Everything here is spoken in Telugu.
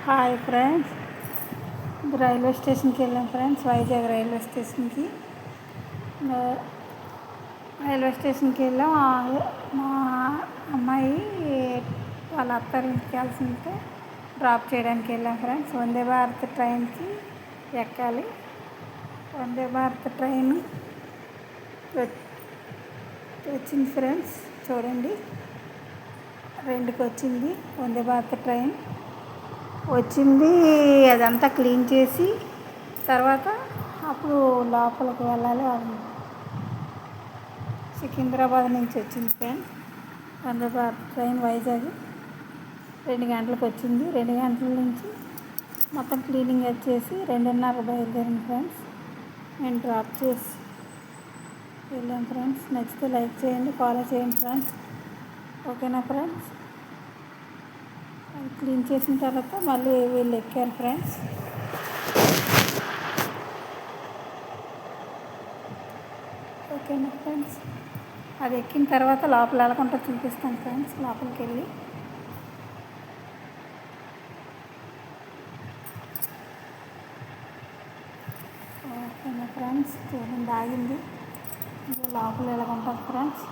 హాయ్ ఫ్రెండ్స్, రైల్వే స్టేషన్కి వెళ్ళాం ఫ్రెండ్స్. వైజాగ్ రైల్వే స్టేషన్కి వెళ్ళాం. మా అమ్మాయి వాళ్ళ అత్తారింటికి వెళ్తుంటే డ్రాప్ చేయడానికి వెళ్ళాం ఫ్రెండ్స్. వందే భారత్ ట్రైన్కి ఎక్కాలి. వందే భారత్ ట్రైన్ వచ్చింది ఫ్రెండ్స్. చూడండి, 2కి వచ్చింది వందే భారత్ ట్రైన్ వచ్చింది. అదంతా క్లీన్ చేసి తర్వాత అప్పుడు లోపలికి వెళ్ళాలి. సికింద్రాబాద్ నుంచి వచ్చింది ఫ్రెండ్స్ వందే భారత్ ట్రైన్. వైజాగ్ 2 గంటలకు వచ్చింది. 2 గంటల నుంచి మొత్తం క్లీనింగ్ వచ్చేసి 2:30 బయలుదేరింది ఫ్రెండ్స్. నేను డ్రాప్ చేసి వెళ్ళాం ఫ్రెండ్స్. నచ్చితే లైక్ చేయండి, ఫాలో చేయండి ఫ్రెండ్స్. ఓకేనా ఫ్రెండ్స్? అది క్లీన్ చేసిన తర్వాత మళ్ళీ వీళ్ళు ఎక్కారు ఫ్రెండ్స్. ఓకేనా ఫ్రెండ్స్? అది ఎక్కిన తర్వాత లోపల వెళ్ళకుండా చూపిస్తాను ఫ్రెండ్స్. లోపలికి వెళ్ళి ఓకేనా ఫ్రెండ్స్? చూడండి, ఆగింది. లోపల వెళ్ళకుంటుంది ఫ్రెండ్స్.